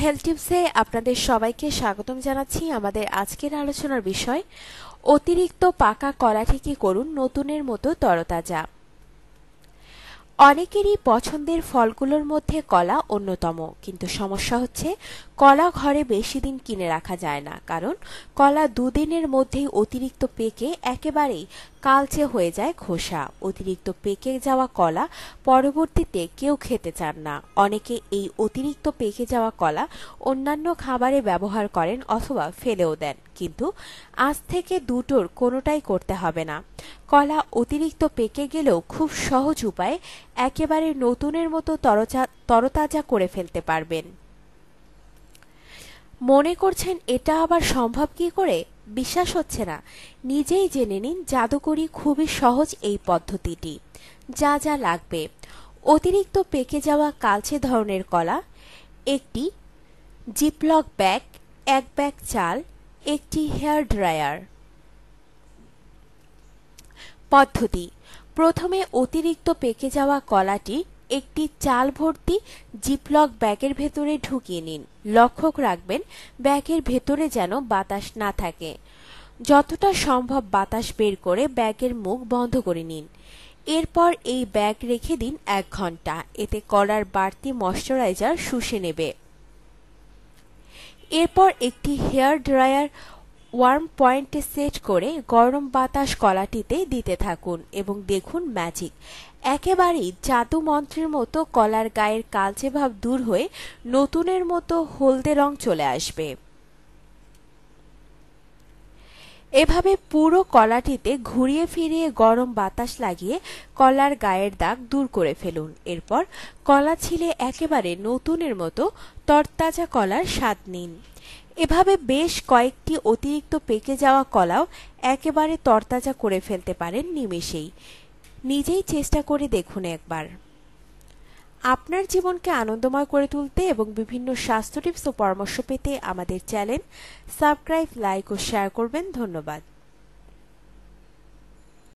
Health টিপসে আপনাদের সবাইকে স্বাগতম জানাচ্ছি। আমাদের আজকের আলোচনার বিষয় অতিরিক্ত পাকা কলাটি কি করুন নতুনের মতো তরতাজা। অনেকেরই পছন্দের ফলগুলোর মধ্যে কলা অন্যতম, কিন্তু সমস্যা হচ্ছে কলা ঘরে বেশি দিন কিনে রাখা যায় না, কারণ কলা দুদিনের মধ্যেই অতিরিক্ত পেকে একেবারেই কালচে হয়ে যায় খোসা। অতিরিক্ত পেকে যাওয়া কলা পরবর্তীতে কেউ খেতে চান না। অনেকে এই অতিরিক্ত পেকে যাওয়া কলা অন্যান্য খাবারে ব্যবহার করেন অথবা ফেলেও দেন, কিন্তু আজ থেকে দুটোর কোনোটাই করতে হবে না। কলা অতিরিক্ত পেকে গেলেও খুব সহজ উপায়ে একেবারে নতুনের মতো তরতাজা করে ফেলতে পারবেন। মনে করছেন এটা আবার সম্ভব কি করে? বিশ্বাস হচ্ছে না? নিজেই জেনে নিন জাদুকরি খুবই সহজ এই পদ্ধতিটি। যা যা লাগবে: অতিরিক্ত পেকে যাওয়া কালচে ধরনের কলা, একটি জিপলক ব্যাগ, এক ব্যাগ চাল, একটি হেয়ার ড্রায়ার। পদ্ধতি: প্রথমে অতিরিক্ত পেকে যাওয়া কলাটি একটি চাল ভর্তি জিপলক ব্যাগের ভেতরে ঢুকিয়ে নিন। লক্ষ্য রাখবেন ব্যাগের ভেতরে যেন বাতাস না থাকে। যতটা সম্ভব বাতাস বের করে ব্যাগের মুখ বন্ধ করে নিন। এরপর এই ব্যাগ রেখে দিন 1 ঘন্টা, এতে কলার বাড়তি ময়শ্চারাইজার শুষে নেবে। এরপর একটি হেয়ার ড্রায়ার ওয়ার্ম পয়েন্টে সেট করে গরম বাতাস কলাটিতে দিতে থাকুন এবং দেখুন ম্যাজিক, একেবারেই জাদু মন্ত্রের মতো কলার গায়ের কালচে ভাব দূর হয়ে নতুনের মতো হলদে রং চলে আসবে। এভাবে পুরো কলাটিতে ঘুরিয়ে ফিরিয়ে গরম বাতাস লাগিয়ে কলার গায়ের দাগ দূর করে ফেলুন। এরপর কলা ছিলে একেবারে নতুনের মতো তরতাজা কলার স্বাদ নিন। এভাবে বেশ কয়েকটি অতিরিক্ত পেকে যাওয়া কলাও একেবারে তরতাজা করে ফেলতে পারেন নিমেষেই। নিজেই চেষ্টা করে দেখুন একবার। আপনার জীবনকে আনন্দময় করে তুলতে এবং বিভিন্ন স্বাস্থ্য টিপস ও পরামর্শ পেতে আমাদের চ্যানেল সাবস্ক্রাইব, লাইক ও শেয়ার করবেন। ধন্যবাদ।